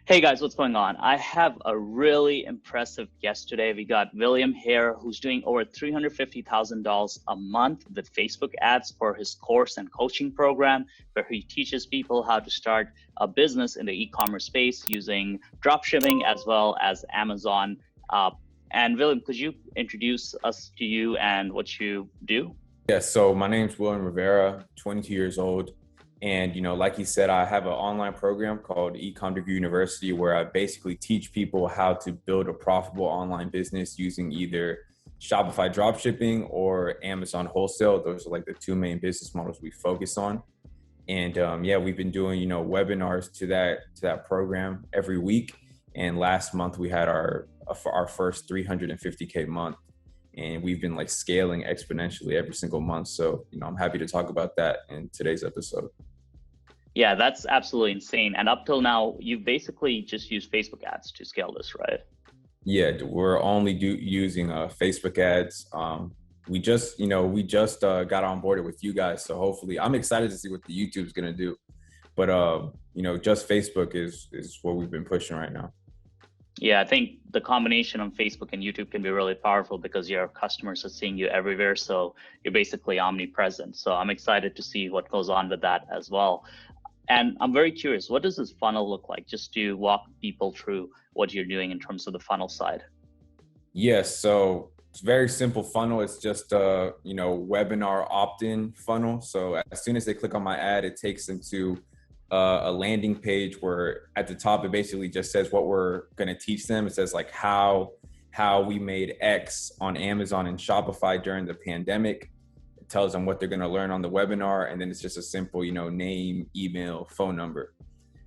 Hey guys, what's going on? I have a really impressive guest today. We got William here, who's doing over $350,000 a month with Facebook ads for his course and coaching program, where he teaches people how to start a business in the e-commerce space using dropshipping as well as Amazon. And William, could you introduce us to you and what you do? Yes, so my name's William Rivera, 22 years old. And, like you said, I have an online program called Ecom Degree University where I basically teach people how to build a profitable online business using either Shopify dropshipping or Amazon wholesale. Those are like the two main business models we focus on. And yeah, we've been doing, webinars to that program every week. And last month we had our first 350K month. And we've been like scaling exponentially every single month. So, I'm happy to talk about that in today's episode. Yeah, that's absolutely insane. And up till now, you've basically just used Facebook ads to scale this, right? Yeah, we're only using Facebook ads. We just got on board with you guys. So hopefully I'm excited to see what the YouTube's going to do. But, just Facebook is what we've been pushing right now. Yeah, I think the combination on Facebook and YouTube can be really powerful because your customers are seeing you everywhere. So you're basically omnipresent. So I'm excited to see what goes on with that as well. And I'm very curious, what does this funnel look like? Just to walk people through what you're doing in terms of the funnel side. Yes, so it's very simple funnel. It's just a webinar opt-in funnel. So as soon as they click on my ad, it takes them to a landing page where at the top it basically just says what we're going to teach them. It says like how we made X on Amazon and Shopify during the pandemic. It tells them what they're going to learn on the webinar, and then it's just a simple name, email, phone number.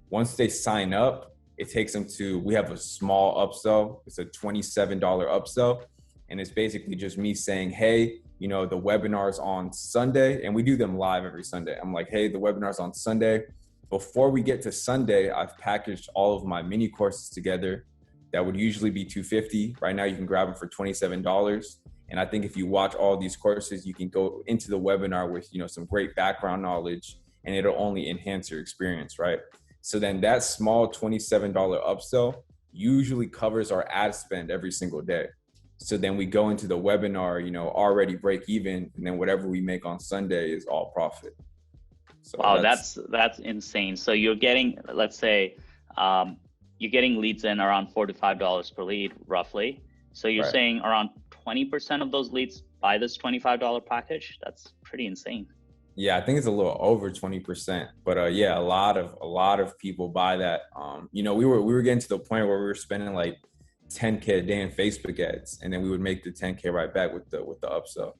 Once they sign up, it takes them to, we have a small upsell. It's a $27 upsell. And it's basically just me saying, hey, the webinar's on Sunday, and we do them live every Sunday. I'm like, hey, the webinar's on Sunday. Before we get to Sunday, I've packaged all of my mini courses together that would usually be $250. Right now, you can grab them for $27. And I think if you watch all these courses, you can go into the webinar with, some great background knowledge, and it'll only enhance your experience, right? So then that small $27 upsell usually covers our ad spend every single day. So then we go into the webinar, already break even, and then whatever we make on Sunday is all profit. So wow, that's insane. So you're getting, let's say, you're getting leads in around $4 to $5 per lead, roughly. So you're saying around 20% of those leads buy this $25 package? That's pretty insane. Yeah, I think it's a little over 20%, but yeah, a lot of people buy that. We were getting to the point where we were spending like 10K a day in Facebook ads, and then we would make the 10K right back with the upsell.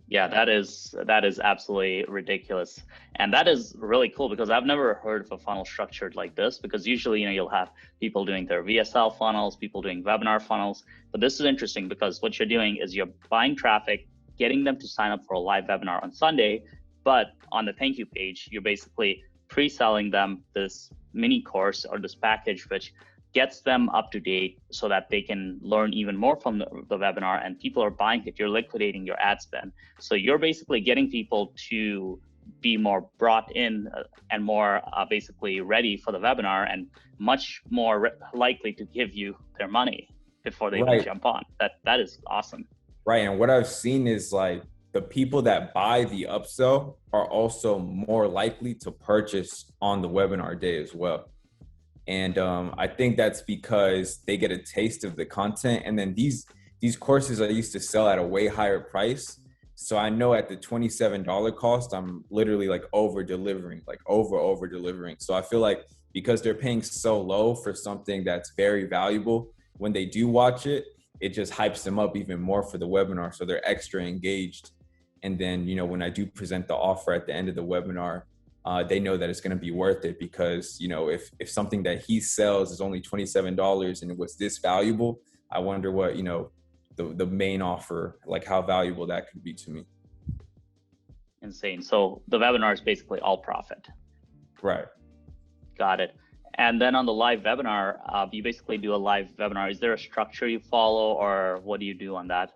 Yeah, that is absolutely ridiculous. And that is really cool because I've never heard of a funnel structured like this, because usually, you'll have people doing their VSL funnels, people doing webinar funnels. But this is interesting because what you're doing is you're buying traffic, getting them to sign up for a live webinar on Sunday. But on the thank you page, you're basically pre-selling them this mini course or this package, which gets them up to date so that they can learn even more from the webinar, and people are buying it. You're liquidating your ad spend. So you're basically getting people to be more brought in and more basically ready for the webinar and much more likely to give you their money before they even jump on. That is awesome. Right. And what I've seen is like the people that buy the upsell are also more likely to purchase on the webinar day as well. And I think that's because they get a taste of the content. And then these courses I used to sell at a way higher price. So I know at the $27 cost, I'm literally like over delivering. So I feel like because they're paying so low for something that's very valuable, when they do watch it, it just hypes them up even more for the webinar. So they're extra engaged. And then, when I do present the offer at the end of the webinar, they know that it's going to be worth it because, if something that he sells is only $27 and it was this valuable, I wonder what, the main offer, like how valuable that could be to me. Insane. So the webinar is basically all profit. Right. Got it. And then on the live webinar, you basically do a live webinar. Is there a structure you follow, or what do you do on that?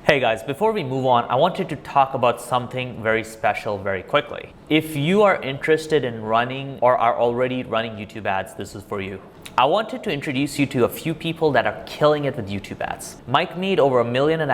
Hey guys, before we move on, I wanted to talk about something very special very quickly. If you are interested in running or are already running YouTube ads, this is for you. I wanted to introduce you to a few people that are killing it with YouTube ads. Mike made over $1.5 million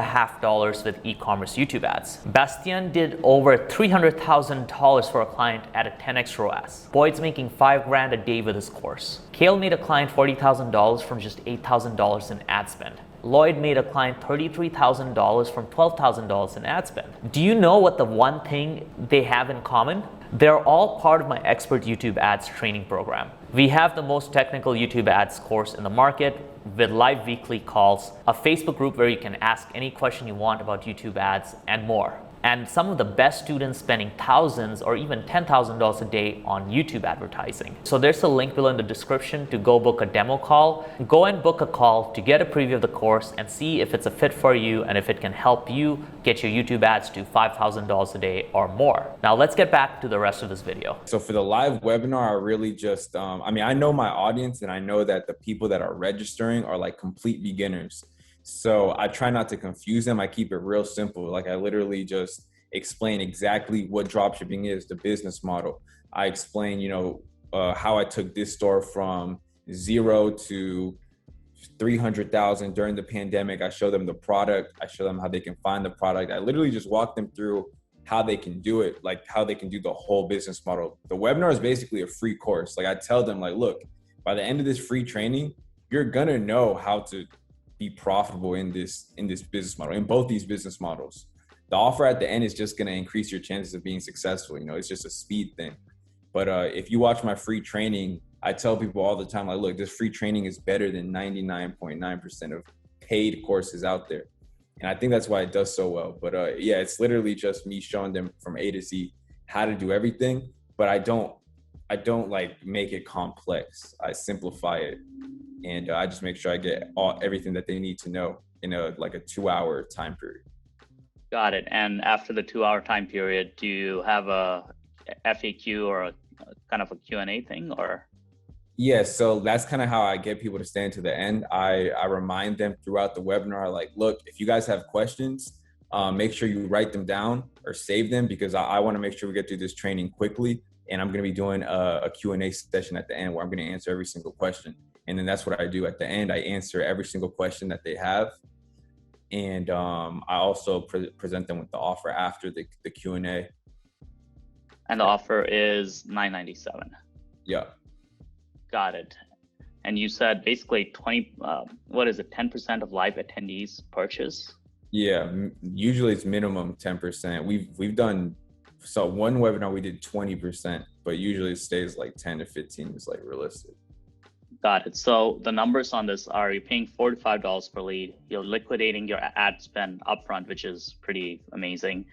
with e-commerce YouTube ads. Bastian did over $300,000 for a client at a 10x ROAS. Boyd's making $5,000 a day with his course. Kale made a client $40,000 from just $8,000 in ad spend. Lloyd made a client $33,000 from $12,000 in ad spend. Do you know what the one thing they have in common? They're all part of my Expert YouTube Ads training program. We have the most technical YouTube ads course in the market with live weekly calls, a Facebook group where you can ask any question you want about YouTube ads, and more. And some of the best students spending thousands or even $10,000 a day on YouTube advertising. So there's a link below in the description to go book a demo call. Go and book a call to get a preview of the course and see if it's a fit for you and if it can help you get your YouTube ads to $5,000 a day or more. Now let's get back to the rest of this video. So for the live webinar, I really just, I know my audience and I know that the people that are registering are like complete beginners. So I try not to confuse them. I keep it real simple. Like I literally just explain exactly what dropshipping is, the business model. I explain, how I took this store from 0 to 300,000 during the pandemic. I show them the product. I show them how they can find the product. I literally just walk them through how they can do it, like how they can do the whole business model. The webinar is basically a free course. Like I tell them, like, look, by the end of this free training, you're gonna know how to be profitable in this business model, in both these business models. The offer at the end is just going to increase your chances of being successful. It's just a speed thing. But if you watch my free training, I tell people all the time, like, look, this free training is better than 99.9% of paid courses out there. And I think that's why it does so well. But yeah, it's literally just me showing them from A to Z how to do everything. But I don't like make it complex. I simplify it. And I just make sure I get everything that they need to know in a 2-hour time period. Got it. And after the 2-hour time period, do you have a FAQ or a kind of a Q&A thing, or? Yeah, so that's kind of how I get people to stay to the end. I remind them throughout the webinar, like, look, if you guys have questions, make sure you write them down or save them, because I want to make sure we get through this training quickly. And I'm going to be doing a Q&A session at the end where I'm going to answer every single question. And then that's what I do at the end. I answer every single question that they have. And I also present them with the offer after the Q&A. And the offer is $997. Yeah. Got it. And you said basically 10% of live attendees purchase? Yeah, usually it's minimum 10%. We've done, so one webinar we did 20%, but usually it stays like 10 to 15 is like realistic. Got it. So the numbers on this are, you're paying $4 to $5 per lead. You're liquidating your ad spend upfront, which is pretty amazing.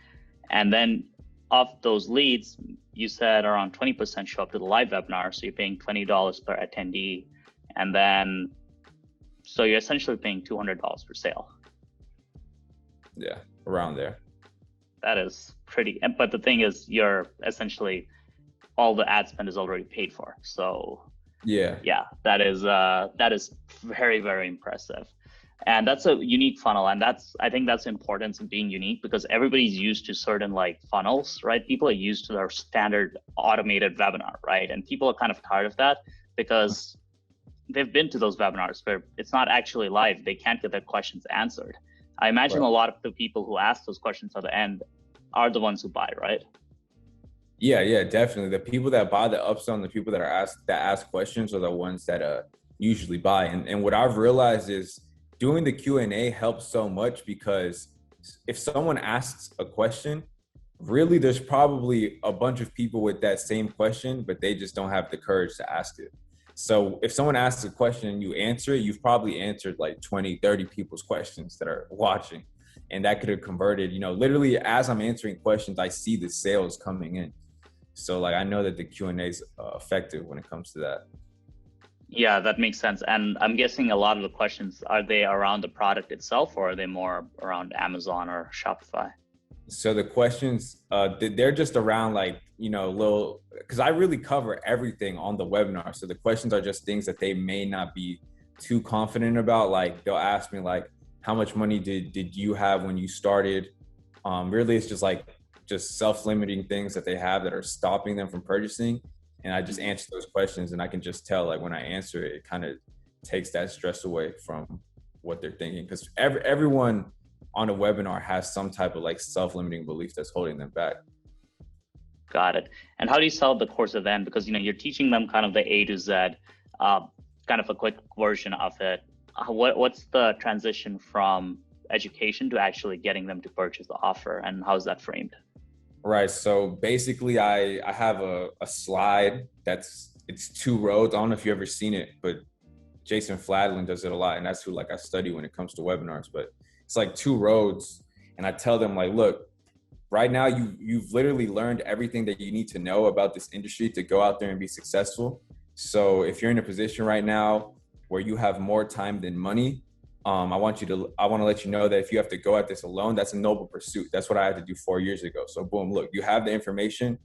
And then of those leads, you said around 20% show up to the live webinar. So you're paying $20 per attendee. And then, so you're essentially paying $200 per sale. Yeah, around there. That is pretty, but the thing is, you're essentially, all the ad spend is already paid for. So yeah, that is very, very impressive. And that's a unique funnel. And I think that's the importance of being unique, because everybody's used to certain like funnels, right? People are used to their standard automated webinar, right? And people are kind of tired of that because they've been to those webinars where it's not actually live. They can't get their questions answered. I imagine a lot of the people who ask those questions at the end are the ones who buy, right? Yeah, definitely. The people that buy the upsell and the people that ask questions are the ones that usually buy. And what I've realized is doing the Q&A helps so much, because if someone asks a question, really there's probably a bunch of people with that same question, but they just don't have the courage to ask it. So if someone asks a question and you answer it, you've probably answered like 20, 30 people's questions that are watching. And that could have converted, literally as I'm answering questions, I see the sales coming in. So like, I know that the Q&A is effective when it comes to that. Yeah, that makes sense. And I'm guessing a lot of the questions, are they around the product itself, or are they more around Amazon or Shopify? So the questions, they're just around like, little, because I really cover everything on the webinar. So the questions are just things that they may not be too confident about. Like they'll ask me like, how much money did you have when you started? Really, it's just self-limiting things that they have that are stopping them from purchasing. And I just answer those questions, and I can just tell, like, when I answer it, it kind of takes that stress away from what they're thinking. Because everyone on a webinar has some type of like self-limiting belief that's holding them back. Got it. And how do you sell the course at the end? Because, you know, you're teaching them kind of the A to Z, kind of a quick version of it. What's the transition from education to actually getting them to purchase the offer, and how's that framed? Right. So basically, I have a slide it's 2 rows. I don't know if you've ever seen it, but Jason Fladlin does it a lot, and that's who like I study when it comes to webinars. But it's like 2 roads, and I tell them, like, look, right now you've literally learned everything that you need to know about this industry to go out there and be successful. So if you're in a position right now where you have more time than money, I want to let you know that if you have to go at this alone, that's a noble pursuit. That's what I had to do 4 years ago. So boom, look, you have the information,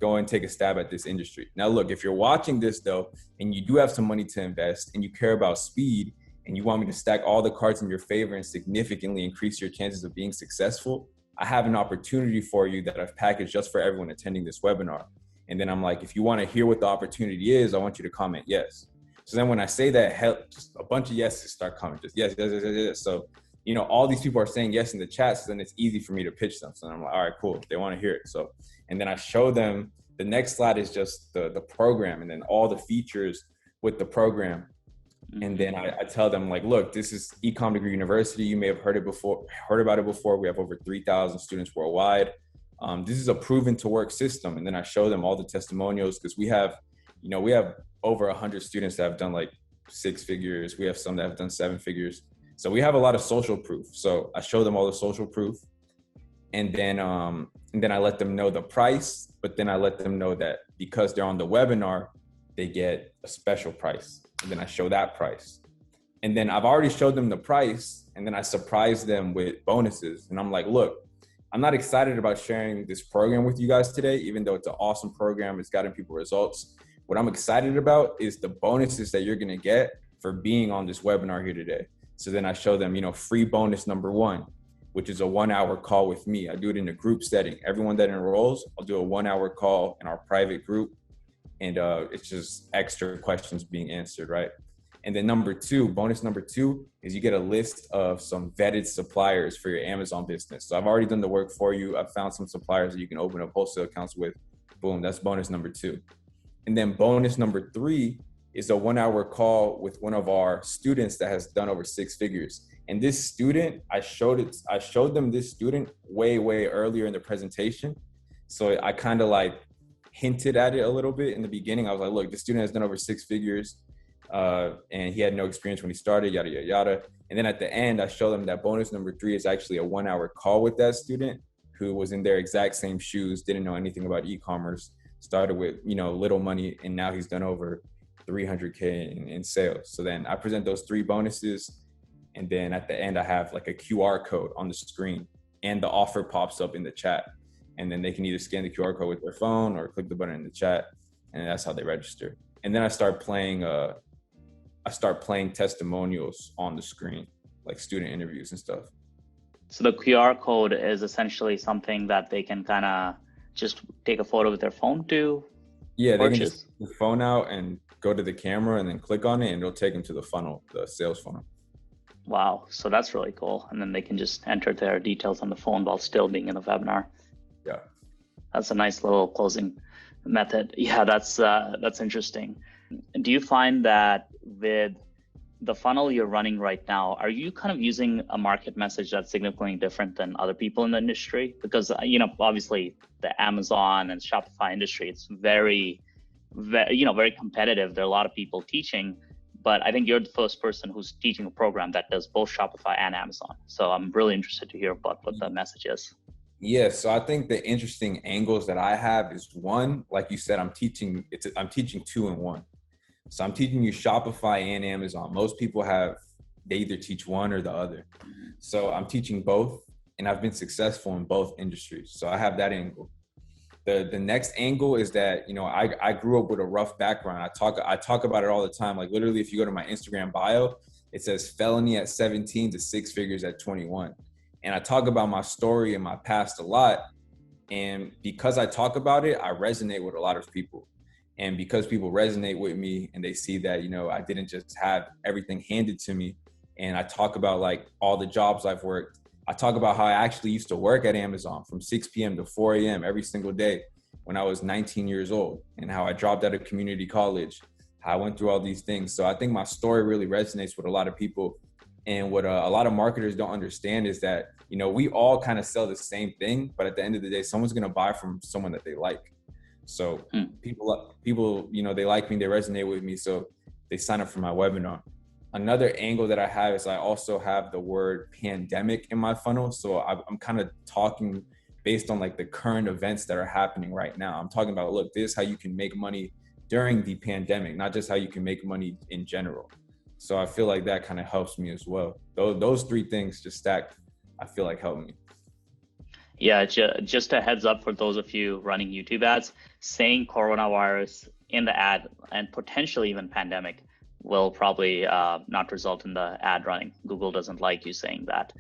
go and take a stab at this industry. Now, look, if you're watching this though, and you do have some money to invest and you care about speed and you want me to stack all the cards in your favor and significantly increase your chances of being successful, I have an opportunity for you that I've packaged just for everyone attending this webinar. And then I'm like, if you want to hear what the opportunity is, I want you to comment yes. So then when I say that, just a bunch of yeses start coming, just yes, yes, yes, yes, yes. So, you know, all these people are saying yes in the chat, so then it's easy for me to pitch them. So I'm like, all right, cool, they want to hear it. So, and then I show them, the next slide is just the program, and then all the features with the program. And then I tell them, like, look, this is Ecom Degree University. You may have heard about it before. We have over 3,000 students worldwide. This is a proven to work system. And then I show them all the testimonials, because we have over 100 students that have done like 6 figures. We have some that have done 7 figures. So we have a lot of social proof. So I show them all the social proof. And then I let them know the price, but then I let them know that because they're on the webinar, they get a special price. And then I show that price. And then I've already showed them the price, and then I surprise them with bonuses. And I'm like, look, I'm not excited about sharing this program with you guys today, even though it's an awesome program. It's gotten people results. What I'm excited about is the bonuses that you're going to get for being on this webinar here today. So then I show them, free bonus number 1, which is a 1-hour call with me. I do it in a group setting. Everyone that enrolls, I'll do a 1-hour call in our private group. And it's just extra questions being answered, right? And then bonus number 2 is you get a list of some vetted suppliers for your Amazon business. So I've already done the work for you. I've found some suppliers that you can open up wholesale accounts with. Boom, that's bonus number 2. And then bonus number 3 is a 1-hour call with one of our students that has done over 6 figures. And this student, I showed them this student way, way earlier in the presentation. So I kind of like hinted at it a little bit in the beginning. I was like, look, this student has done over 6 figures and he had no experience when he started, yada, yada, yada. And then at the end, I show them that bonus number 3 is actually a 1-hour call with that student who was in their exact same shoes, didn't know anything about e-commerce, started with, little money, and now he's done over 300K in sales. So then I present those 3 bonuses. And then at the end, I have like a QR code on the screen, and the offer pops up in the chat. And then they can either scan the QR code with their phone or click the button in the chat, and that's how they register. And then I start playing testimonials on the screen, like student interviews and stuff. So the QR code is essentially something that they can kind of just take a photo with their phone to Yeah, purchase? they can just take the phone out and go to the camera and then click on it, and it'll take them to the funnel, the sales funnel. Wow, so that's really cool. And then they can just enter their details on the phone while still being in the webinar. Yeah. That's a nice little closing method. Yeah, that's interesting. Do you find that with the funnel you're running right now, are you kind of using a market message that's significantly different than other people in the industry? Because, obviously the Amazon and Shopify industry, it's very competitive. There are a lot of people teaching, but I think you're the first person who's teaching a program that does both Shopify and Amazon. So I'm really interested to hear about what the message is. Yeah, so I think the interesting angles that I have is, one, like you said, I'm teaching 2 in 1. So I'm teaching you Shopify and Amazon. Most people they either teach one or the other. So I'm teaching both, and I've been successful in both industries. So I have that angle. The next angle is that, I grew up with a rough background. I talk about it all the time. Like literally, if you go to my Instagram bio, it says felony at 17 to six figures at 21. And I talk about my story and my past a lot. And because I talk about it, I resonate with a lot of people. And because people resonate with me and they see that, you know, I didn't just have everything handed to me. And I talk about like all the jobs I've worked. I talk about how I actually used to work at Amazon from 6 p.m. to 4 a.m. every single day when I was 19 years old, and how I dropped out of community college, how I went through all these things. So I think my story really resonates with a lot of people. And what a lot of marketers don't understand is that, you know, we all kind of sell the same thing, but at the end of the day, someone's going to buy from someone that they like. So people, you know, they like me, they resonate with me, so they sign up for my webinar. Another angle that I have is I also have the word pandemic in my funnel. So I'm kind of talking based on like the current events that are happening right now. I'm talking about, look, this is how you can make money during the pandemic, not just how you can make money in general. So I feel like that kind of helps me as well. Those three things just stacked, I feel like help me. Yeah, just a heads up for those of you running YouTube ads, saying coronavirus in the ad and potentially even pandemic will probably not result in the ad running. Google doesn't like you saying that.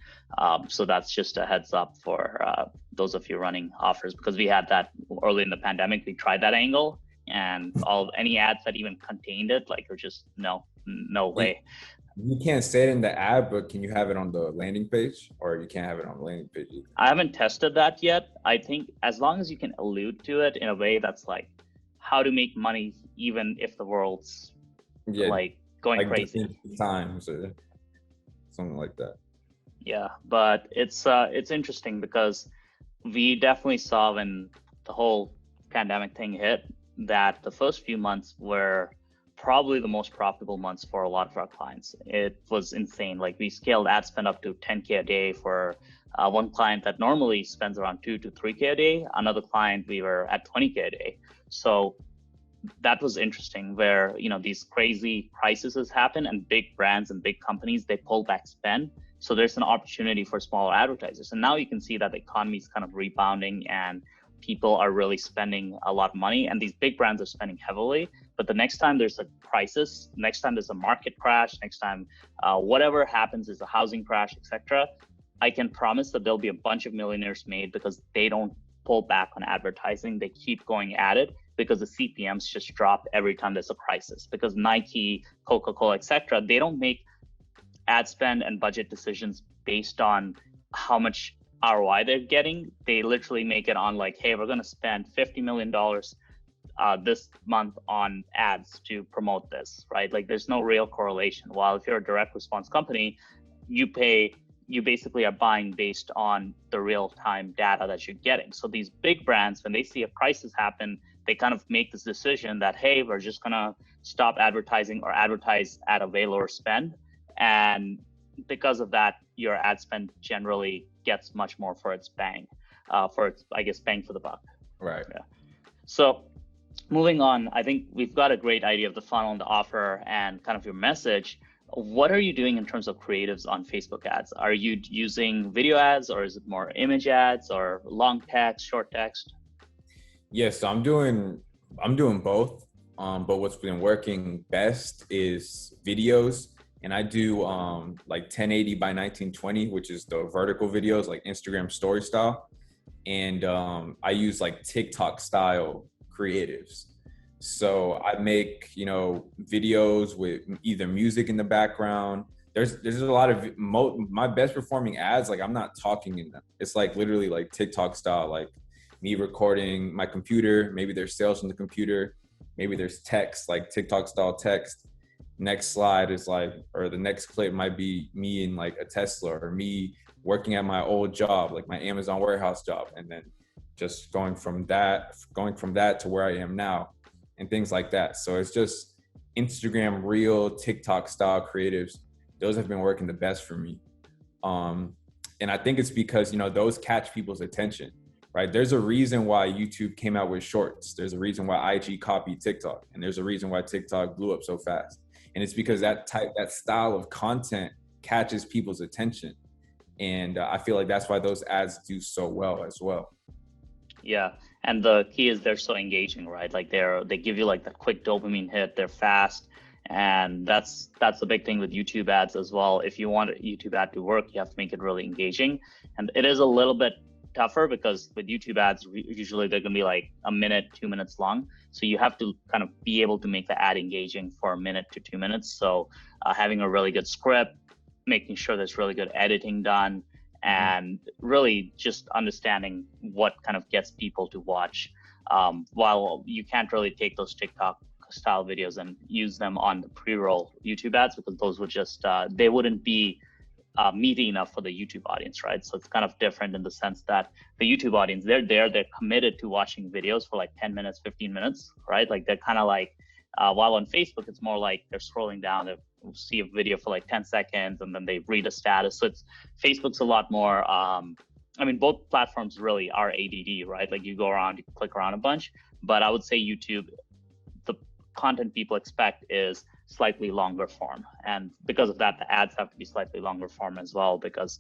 So that's just a heads up for those of you running offers, because we had that early in the pandemic. We tried that angle, and any ads that even contained it, like, are just no way. You can't say it in the ad, but can you have it on the landing page, or you can't have it on the landing page either? I haven't tested that yet. I think as long as you can allude to it in a way that's like how to make money even if the world's like going like crazy. Times or something like that. Yeah, but it's interesting because we definitely saw when the whole pandemic thing hit that the first few months were probably the most profitable months for a lot of our clients. It was insane. Like, we scaled ad spend up to 10K a day for one client that normally spends around 2 to 3K a day. Another client, we were at 20K a day. So that was interesting, where, you know, these crazy crises happen and big brands and big companies, they pull back spend. So there's an opportunity for smaller advertisers. And now you can see that the economy is kind of rebounding and people are really spending a lot of money, and these big brands are spending heavily. But the next time there's a crisis, next time there's a market crash, next time whatever happens is a housing crash, etc., I can promise that there'll be a bunch of millionaires made because they don't pull back on advertising. They keep going at it because the CPMs just drop every time there's a crisis. Because Nike, Coca-Cola, etc., they don't make ad spend and budget decisions based on how much ROI they're getting. They literally make it on like, hey, we're going to spend $50 million this month on ads to promote this, right? Like, there's no real correlation. While if you're a direct response company, you basically are buying based on the real-time data that you're getting. So these big brands, when they see a crisis happen, they kind of make this decision that, hey, we're just gonna stop advertising or advertise at a way lower spend. And because of that, your ad spend generally gets much more for its bang, bang for the buck. Right. Yeah. So moving on, I think we've got a great idea of the funnel and the offer and kind of your message. What are you doing in terms of creatives on Facebook ads? Are you using video ads, or is it more image ads, or long text, short text? Yes, so I'm doing both. But what's been working best is videos. And I do like 1080 by 1920, which is the vertical videos, like Instagram story style. And I use like TikTok style creatives. So I make, you know, videos with either music in the background. There's a lot of my best performing ads, like, I'm not talking in them. It's like literally like TikTok style, like me recording my computer. Maybe there's sales on the computer. Maybe there's text, like TikTok style text. Next slide is like, or the next clip might be me in like a Tesla, or me working at my old job, like my Amazon warehouse job. And then just going from that to where I am now, and things like that. So it's just Instagram Reel, TikTok style creatives. Those have been working the best for me. And I think it's because, you know, those catch people's attention, right? There's a reason why YouTube came out with shorts. There's a reason why IG copied TikTok, and there's a reason why TikTok blew up so fast. And it's because that style of content catches people's attention. And I feel like that's why those ads do so well as well. Yeah, and the key is they're so engaging, right? Like, they give you like that quick dopamine hit. They're fast, And that's the big thing with YouTube ads as well. If you want a YouTube ad to work, you have to make it really engaging. And it is a little bit tougher because with YouTube ads, usually they're gonna be like a minute, 2 minutes long. So you have to kind of be able to make the ad engaging for a minute to 2 minutes. So having a really good script, making sure there's really good editing done, and really just understanding what kind of gets people to watch. While you can't really take those TikTok style videos and use them on the pre-roll YouTube ads, because those would just they wouldn't be meaty enough for the YouTube audience, right? So it's kind of different in the sense that the YouTube audience, they're committed to watching videos for like 10 minutes, 15 minutes, right? Like they're kind of like, while on Facebook, it's more like they're scrolling down, they see a video for like 10 seconds and then they read a status. So Facebook's a lot more, I mean, both platforms really are ADD, right? Like you go around, you click around a bunch, but I would say YouTube, the content people expect is slightly longer form. And because of that, the ads have to be slightly longer form as well, because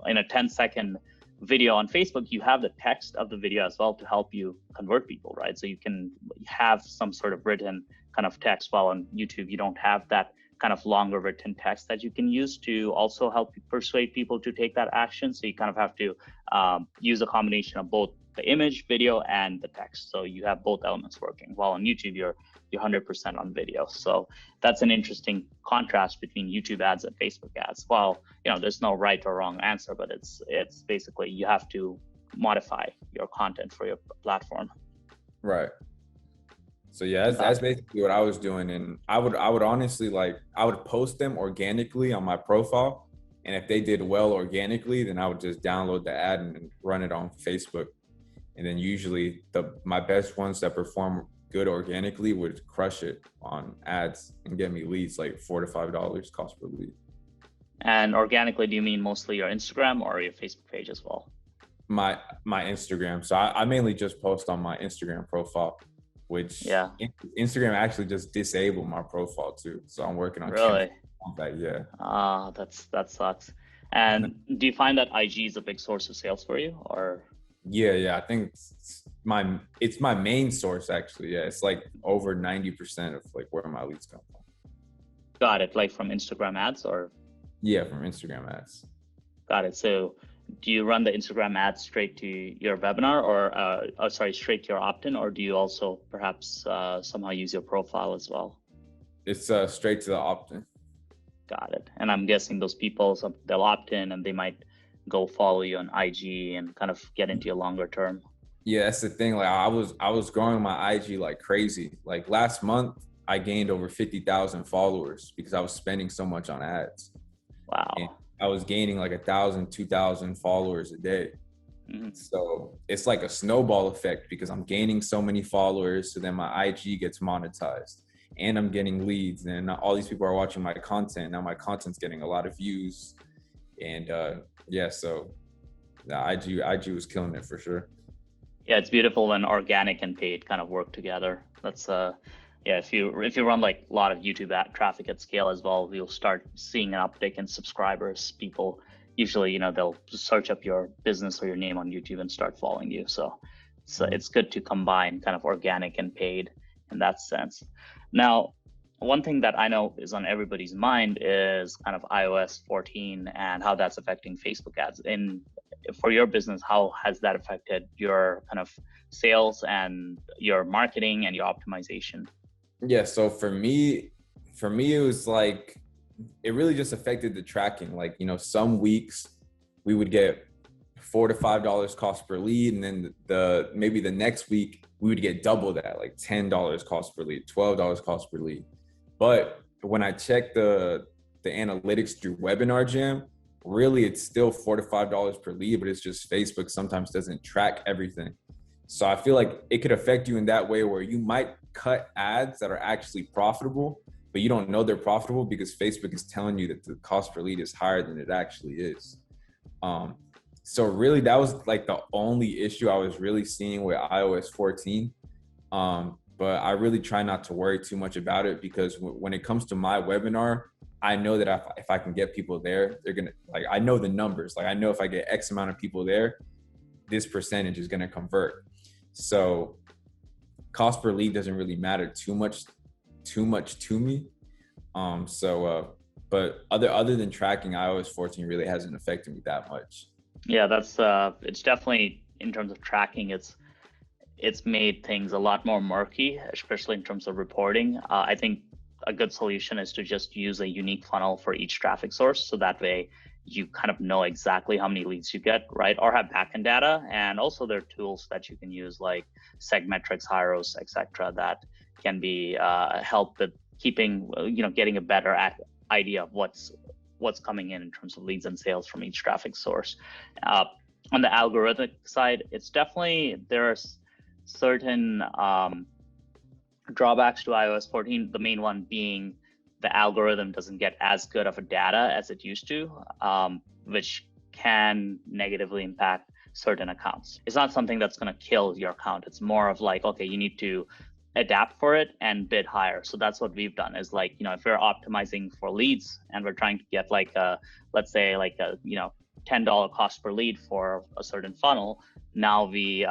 in a 10-second video on Facebook, you have the text of the video as well to help you convert people, right? So you can have some sort of written kind of text, while on YouTube, you don't have that kind of longer written text that you can use to also help persuade people to take that action. So you kind of have to use a combination of both the image, video, and the text. So you have both elements working. While on YouTube, you're 100% on video. So that's an interesting contrast between YouTube ads and Facebook ads. Well, there's no right or wrong answer, but it's basically you have to modify your content for your platform. Right. So yeah, that's basically what I was doing. And I would honestly, like, I would post them organically on my profile. And if they did well organically, then I would just download the ad and run it on Facebook. And then usually my best ones that perform good organically would crush it on ads and get me leads, like $4 to $5 cost per lead. And organically, do you mean mostly your Instagram or your Facebook page as well? My Instagram. So I mainly just post on my Instagram profile, which Instagram actually just disabled my profile too. So I'm working on really that. Yeah. That sucks. And do you find that IG is a big source of sales for you, or? Yeah. I think it's my main source actually. Yeah, it's like over 90% of like where my leads come from. Got it. Like from Instagram ads, or? Yeah, from Instagram ads. Got it. So do you run the Instagram ads straight to your webinar, or straight to your opt-in, or do you also perhaps somehow use your profile as well? It's straight to the opt-in. Got it. And I'm guessing those people, they'll opt in and they might go follow you on IG and kind of get into your longer term. Yeah, that's the thing. Like I was growing my IG like crazy. Like last month, I gained over 50,000 followers because I was spending so much on ads. Wow. And I was gaining like 1,000, 2,000 followers a day. Mm-hmm. So it's like a snowball effect because I'm gaining so many followers. So then my IG gets monetized and I'm getting leads, and all these people are watching my content. Now my content's getting a lot of views. And so the IG was killing it for sure. Yeah, it's beautiful when organic and paid kind of work together. That's if you run like a lot of YouTube ad traffic at scale as well, you'll start seeing an uptick in subscribers. People usually, they'll search up your business or your name on YouTube and start following you. So it's good to combine kind of organic and paid in that sense. Now, one thing that I know is on everybody's mind is kind of iOS 14 and how that's affecting Facebook ads. For your business, how has that affected your kind of sales and your marketing and your optimization? Yeah, so for me, it was like, it really just affected the tracking. Like, some weeks we would get $4 to $5 cost per lead. And then maybe the next week we would get double that, like $10 cost per lead, $12 cost per lead. But when I check the analytics through Webinar Jam, really it's still $4 to $5 per lead, but it's just Facebook sometimes doesn't track everything. So I feel like it could affect you in that way where you might cut ads that are actually profitable, but you don't know they're profitable because Facebook is telling you that the cost per lead is higher than it actually is. So really that was like the only issue I was really seeing with iOS 14. But I really try not to worry too much about it because when it comes to my webinar, I know that if I can get people there, they're going to, like, I know the numbers. Like I know if I get X amount of people there, this percentage is going to convert. So cost per lead doesn't really matter too much to me. But other than tracking, iOS 14 really hasn't affected me that much. Yeah, that's it's definitely in terms of tracking, it's made things a lot more murky, especially in terms of reporting. I think a good solution is to just use a unique funnel for each traffic source, so that way you kind of know exactly how many leads you get, right? Or have backend data, and also there are tools that you can use like Segmetrics, Hyros, etc., that can be help with keeping, getting a better idea of what's coming in terms of leads and sales from each traffic source. On the algorithmic side, it's definitely, there's certain drawbacks to iOS 14, the main one being the algorithm doesn't get as good of a data as it used to, which can negatively impact certain accounts. It's not something that's going to kill your account. It's more of like, okay, you need to adapt for it and bid higher. So that's what we've done, is like, if we're optimizing for leads and we're trying to get like a, let's say like a, $10 cost per lead for a certain funnel, now we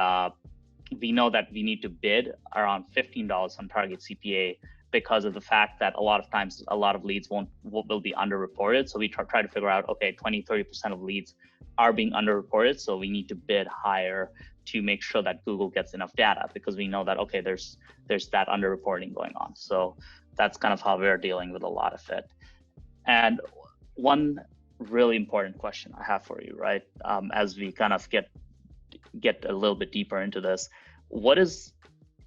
know that we need to bid around $15 on target CPA, because of the fact that a lot of times a lot of leads will be underreported. So we try to figure out, okay, 20-30% of leads are being underreported, so we need to bid higher to make sure that Google gets enough data, because we know that, okay, there's that underreporting going on. So that's kind of how we're dealing with a lot of it. And one really important question I have for you, right, as we kind of get a little bit deeper into this, what is,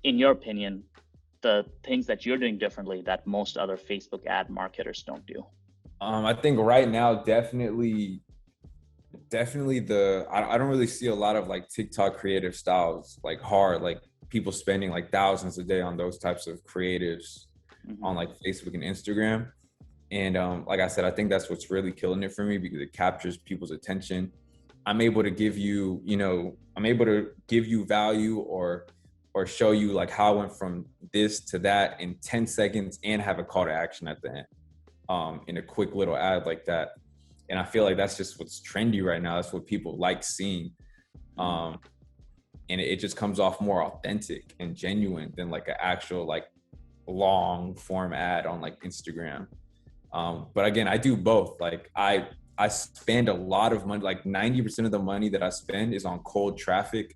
in your opinion, the things that you're doing differently that most other Facebook ad marketers don't do? I think right now, definitely I don't really see a lot of like TikTok creative styles, like hard, like people spending like thousands a day on those types of creatives on like Facebook and Instagram. And like I said, I think that's what's really killing it for me, because it captures people's attention. I'm able to give you, value or show you like how I went from this to that in 10 seconds and have a call to action at the end, in a quick little ad like that. And I feel like that's just what's trendy right now. That's what people like seeing. And it just comes off more authentic and genuine than like an actual like long form ad on like Instagram. But again, I do both. Like I spend a lot of money, like 90% of the money that I spend is on cold traffic,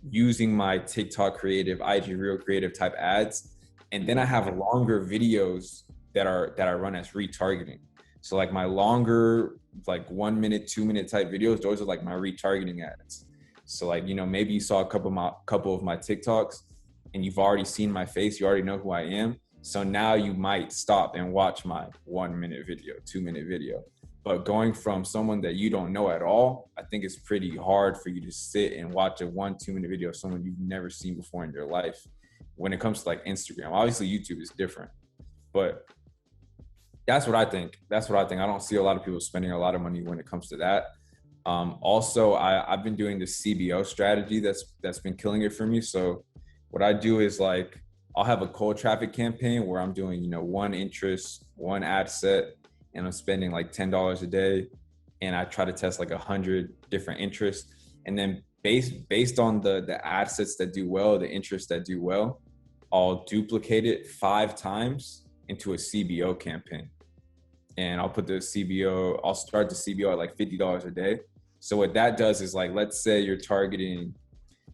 using my TikTok creative, IG Reel creative type ads. And then I have longer videos that I run as retargeting. So like my longer, like 1 minute, 2 minute type videos, those are like my retargeting ads. So like, maybe you saw a couple of my TikToks and you've already seen my face, you already know who I am. So now you might stop and watch my 1 minute video, 2 minute video. But going from someone that you don't know at all, I think it's pretty hard for you to sit and watch a 1-2 minute video of someone you've never seen before in your life. When it comes to like Instagram, obviously YouTube is different, but that's what I think. I don't see a lot of people spending a lot of money when it comes to that. Also, I've been doing the CBO strategy that's been killing it for me. So what I do is like, I'll have a cold traffic campaign where I'm doing, one interest, one ad set, and I'm spending like $10 a day. And I try to test like 100 different interests. And then based on the ad sets that do well, the interests that do well, I'll duplicate it 5 times into a CBO campaign. And I'll start the CBO at like $50 a day. So what that does is like, let's say you're targeting,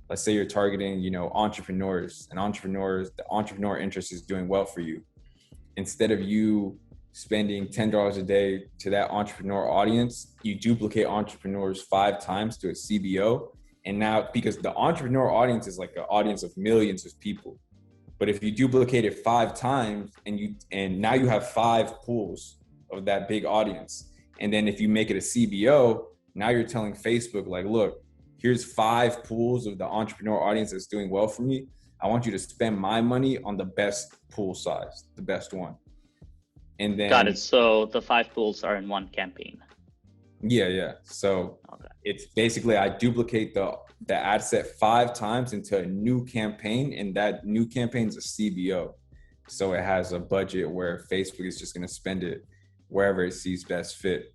entrepreneurs, and the entrepreneur interest is doing well for you. Instead of you spending $10 a day to that entrepreneur audience, you duplicate entrepreneurs 5 times to a CBO. And now, because the entrepreneur audience is like an audience of millions of people, but if you duplicate it 5 times and now you have 5 pools of that big audience. And then if you make it a CBO, now you're telling Facebook like, look, here's 5 pools of the entrepreneur audience that's doing well for me. I want you to spend my money on the best pool size, the best one. And then got it. So the 5 pools are in one campaign. Yeah. So It's basically, I duplicate the ad set 5 times into a new campaign, and that new campaign is a CBO. So it has a budget where Facebook is just going to spend it wherever it sees best fit.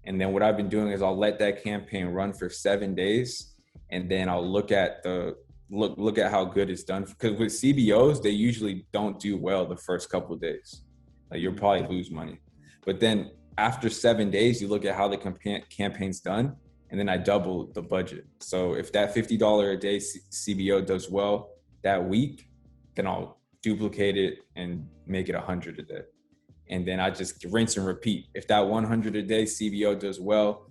And then what I've been doing is I'll let that campaign run for 7 days, and then I'll look at how good it's done. Because with CBOs, they usually don't do well the first couple of days. Like you'll probably lose money. But then after 7 days, you look at how the campaign's done, and then I double the budget. So if that $50 a day CBO does well that week, then I'll duplicate it and make it 100 a day. And then I just rinse and repeat. If that 100 a day CBO does well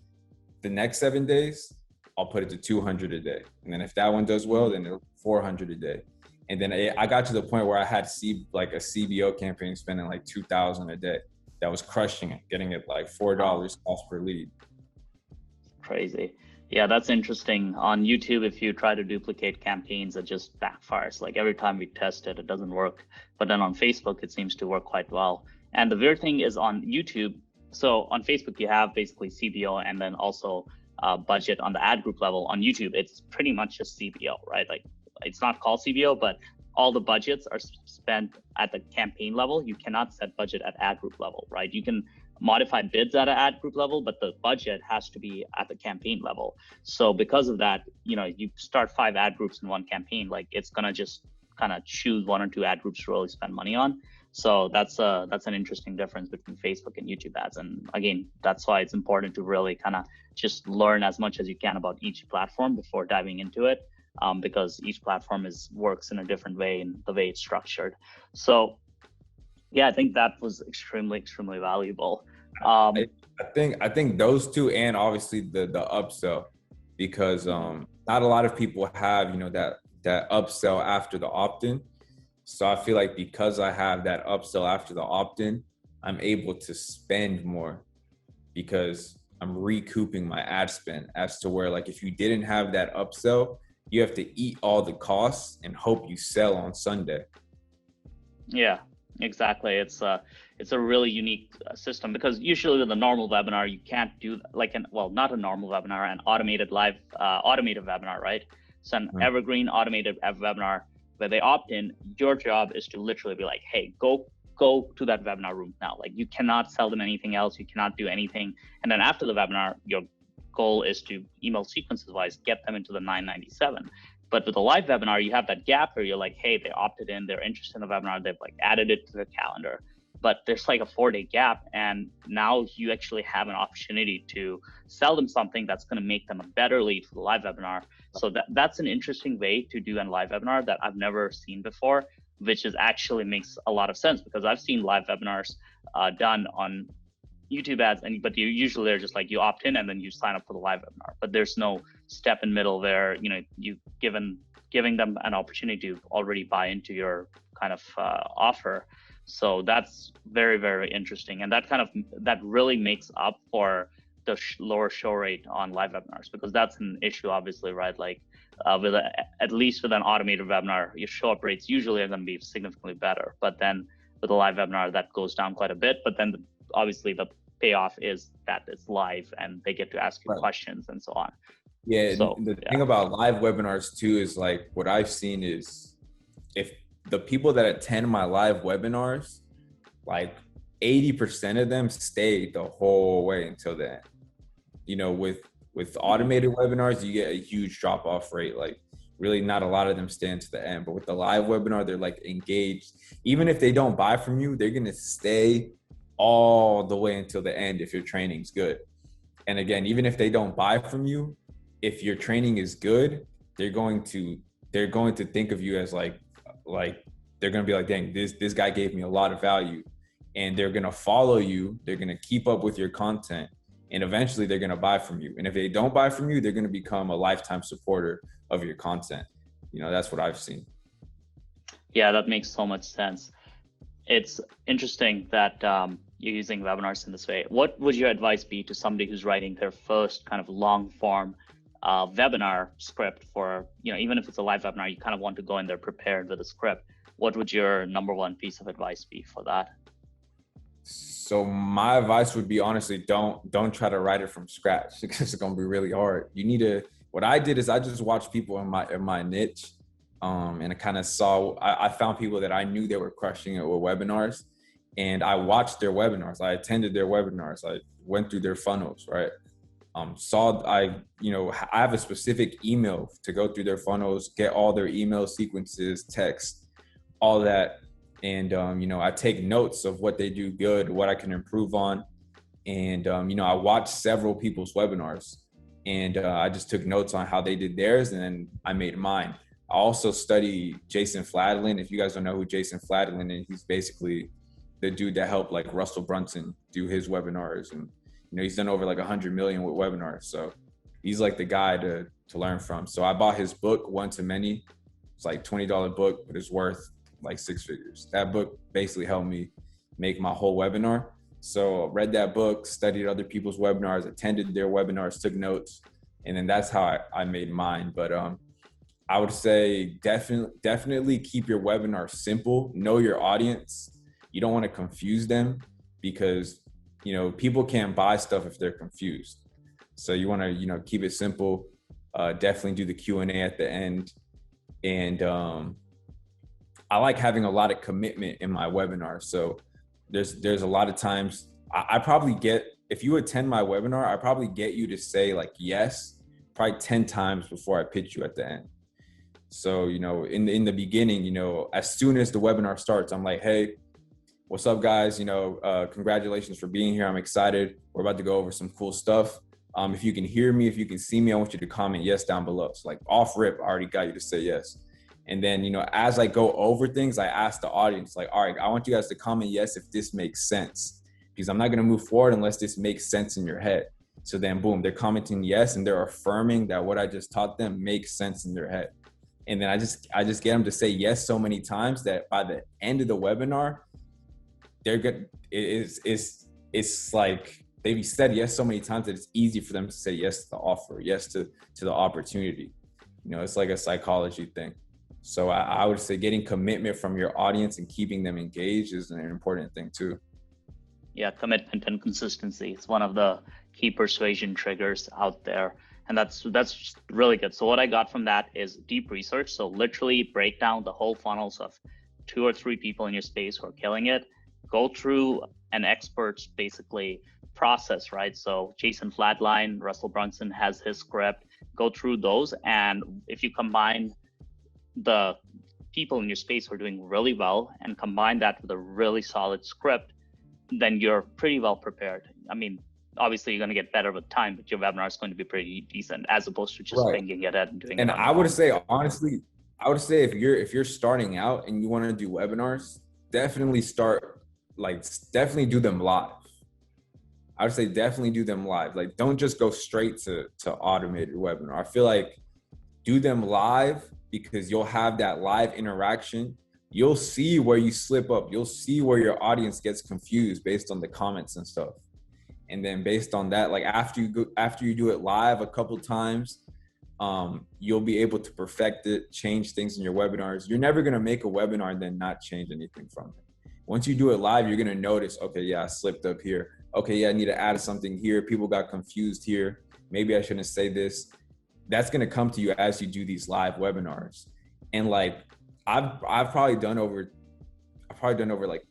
the next 7 days, I'll put it to 200 a day. And then if that one does well, then 400 a day. And then I got to the point where I had like a CBO campaign spending like 2,000 a day. That was crushing it, getting it like $4 cost per lead. Crazy. Yeah, that's interesting. On YouTube, if you try to duplicate campaigns, it just backfires. Like every time we test it, it doesn't work. But then on Facebook, it seems to work quite well. And the weird thing is on YouTube, so on Facebook, you have basically CBO and then also budget on the ad group level. On YouTube, it's pretty much just CBO, right? Like it's not called CBO, but all the budgets are spent at the campaign level. You cannot set budget at ad group level, right? You can modify bids at an ad group level, but the budget has to be at the campaign level. So because of that, you know, you start 5 ad groups in one campaign, like it's gonna just kind of choose 1 or 2 ad groups to really spend money on. So that's an interesting difference between Facebook and YouTube ads. And again, that's why it's important to really kind of just learn as much as you can about each platform before diving into it, because each platform works in a different way in the way it's structured. So yeah, I think that was extremely valuable. I think those two, and obviously the upsell, because not a lot of people have, you know, that upsell after the opt-in. So I feel like because I have that upsell after the opt-in, I'm able to spend more because I'm recouping my ad spend, as to where like if you didn't have that upsell, you have to eat all the costs and hope you sell on Sunday. Yeah, exactly. It's a really unique system, because usually with a normal webinar, you can't do like not a normal webinar, an automated webinar, right? So an evergreen automated webinar where they opt in, your job is to literally be like, hey, go to that webinar room now. Like you cannot sell them anything else. You cannot do anything. And then after the webinar, your goal is to email sequences wise, get them into the 997. But with a live webinar, you have that gap where you're like, hey, they opted in, they're interested in the webinar, they've like added it to their calendar. But there's like a 4-day gap, and now you actually have an opportunity to sell them something that's going to make them a better lead for the live webinar. So that's an interesting way to do a live webinar that I've never seen before, which actually makes a lot of sense, because I've seen live webinars done on YouTube ads, but usually they're just like you opt in and then you sign up for the live webinar. But there's no step in middle where, you know, you giving them an opportunity to already buy into your kind of offer. So that's very, very interesting. And that really makes up for the lower show rate on live webinars, because that's an issue, obviously, right? Like at least with an automated webinar, your show up rates usually are going to be significantly better. But then with a live webinar, that goes down quite a bit. But then obviously the payoff is that it's live and they get to ask you questions and so on. Yeah. So, the thing about live webinars too is like what I've seen is if the people that attend my live webinars, like 80% of them stay the whole way until the end. You know, with automated webinars, you get a huge drop off rate. Like really not a lot of them stay to the end, but with the live webinar, they're like engaged. Even if they don't buy from you, they're going to stay all the way until the end if your training's good. And again, even if they don't buy from you, if your training is good, they're going to think of you as like they're going to be like, dang, this guy gave me a lot of value, and they're going to follow you. They're going to keep up with your content, and eventually they're going to buy from you. And if they don't buy from you, they're going to become a lifetime supporter of your content. You know, that's what I've seen. Yeah, that makes so much sense. It's interesting that you're using webinars in this way. What would your advice be to somebody who's writing their first kind of long form webinar script for, you know, even if it's a live webinar, you kind of want to go in there prepared with a script. What would your number one piece of advice be for that? So my advice would be, honestly, don't try to write it from scratch, because it's going to be really hard. You need to, what I did is I just watched people in my niche, and I kind of I found people that I knew they were crushing it with webinars, and I watched their webinars. I attended their webinars. I went through their funnels, right? I have a specific email to go through their funnels, get all their email sequences, text, all that. And, I take notes of what they do good, what I can improve on. And, I watched several people's webinars, and I just took notes on how they did theirs, and then I made mine. I also study Jason Fladlin. If you guys don't know who Jason Fladlin is, he's basically the dude that helped like Russell Brunson do his webinars. And, he's done over like 100 million with webinars. So he's like the guy to learn from. So I bought his book, One to Many. It's like $20 book, but it's worth like 6 figures. That book basically helped me make my whole webinar. So read that book, studied other people's webinars, attended their webinars, took notes, and then that's how I made mine. But I would say definitely keep your webinar simple. Know your audience. You don't want to confuse them, because people can't buy stuff if they're confused. So you want to keep it simple. Definitely do the Q&A at the end. And I like having a lot of commitment in my webinar. So there's a lot of times I probably get, if you attend my webinar, I probably get you to say like yes probably 10 times before I pitch you at the end. So in the beginning, as soon as the webinar starts, I'm like, hey, what's up, guys? Congratulations for being here. I'm excited. We're about to go over some cool stuff. If you can hear me, if you can see me, I want you to comment yes down below. So like off rip, I already got you to say yes. And then, as I go over things, I ask the audience, like, all right, I want you guys to comment yes if this makes sense, because I'm not going to move forward unless this makes sense in your head. So then, boom, they're commenting yes, and they're affirming that what I just taught them makes sense in their head. And then I just get them to say yes so many times that by the end of the webinar, they're good. It's like they've said yes so many times that it's easy for them to say yes to the offer, yes to the opportunity. It's like a psychology thing. So I would say getting commitment from your audience and keeping them engaged is an important thing too. Yeah, commitment and consistency. It's one of the key persuasion triggers out there. And that's really good. So what I got from that is deep research. So literally break down the whole funnels of 2 or 3 people in your space who are killing it. Go through an expert's basically process, right? So Jason Flatline, Russell Brunson has his script. Go through those. And if you combine the people in your space who are doing really well and combine that with a really solid script, then you're pretty well prepared. I mean, obviously you're going to get better with time, but your webinar is going to be pretty decent as opposed to just thinking it and doing it. And I would say, honestly, if you're starting out and you want to do webinars, definitely do them live. I would say definitely do them live. Like, don't just go straight to automated webinar. I feel like do them live, because you'll have that live interaction. You'll see where you slip up. You'll see where your audience gets confused based on the comments and stuff. And then based on that, like after you do it live a couple times, you'll be able to perfect it, change things in your webinars. You're never going to make a webinar and then not change anything from it. Once you do it live, you're going to notice, okay, yeah, I slipped up here. Okay, yeah, I need to add something here. People got confused here. Maybe I shouldn't say this. That's going to come to you as you do these live webinars. And like, I've probably done over like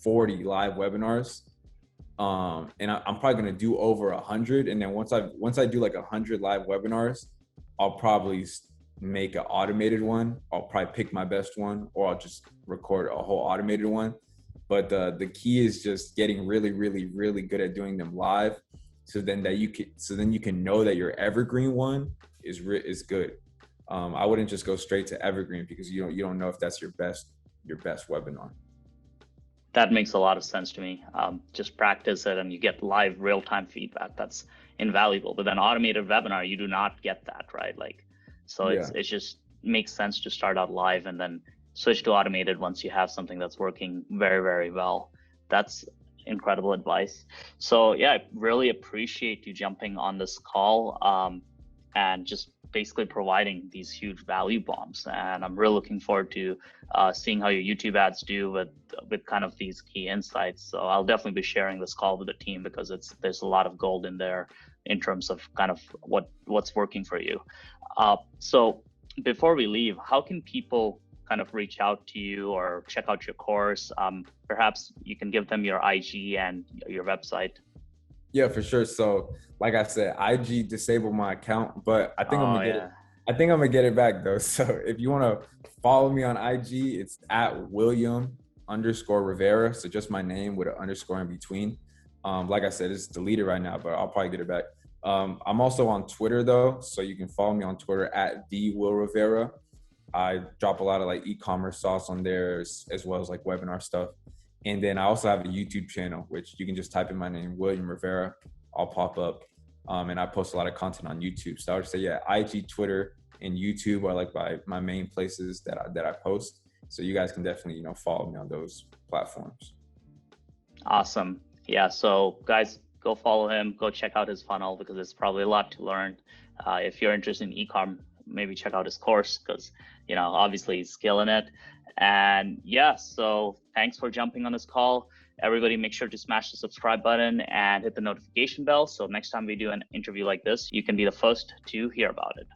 40 live webinars. And I'm probably going to do over 100. And then once I do like 100 live webinars, I'll probably make an automated one. I'll probably pick my best one, or I'll just record a whole automated one. But the key is just getting really, really, really good at doing them live. So then you can know that your evergreen one is good. I wouldn't just go straight to evergreen, because you don't know if that's your best webinar. That makes a lot of sense to me. Just practice it and you get live real-time feedback. That's invaluable. But then automated webinar, you do not get that, right? Like, so it just makes sense to start out live and then switch to automated once you have something that's working very, very well. That's incredible advice. So yeah, I really appreciate you jumping on this call and just basically providing these huge value bombs. And I'm really looking forward to seeing how your YouTube ads do with kind of these key insights. So I'll definitely be sharing this call with the team, because there's a lot of gold in there in terms of kind of what's working for you. So before we leave, how can people kind of reach out to you or check out your course? Perhaps you can give them your IG and your website. Yeah, for sure. So like I said, IG disabled my account, but I think I'm gonna get it. I think I'm gonna get it back though. So if you want to follow me on IG, it's at William_Rivera. So just my name with an underscore in between. Like I said, it's deleted right now, but I'll probably get it back. I'm also on Twitter though, so you can follow me on Twitter at @TheWillRivera. I drop a lot of like e-commerce sauce on there as well as like webinar stuff. And then I also have a YouTube channel, which you can just type in my name, William Rivera. I'll pop up. And I post a lot of content on YouTube. So I would say, yeah, IG, Twitter, and YouTube are like my main places that I post. So you guys can definitely, follow me on those platforms. Awesome. Yeah. So guys, go follow him. Go check out his funnel because it's probably a lot to learn. If you're interested in e-com, maybe check out his course because, obviously he's killing it. And yeah, so thanks for jumping on this call. Everybody make sure to smash the subscribe button and hit the notification bell. So next time we do an interview like this, you can be the first to hear about it.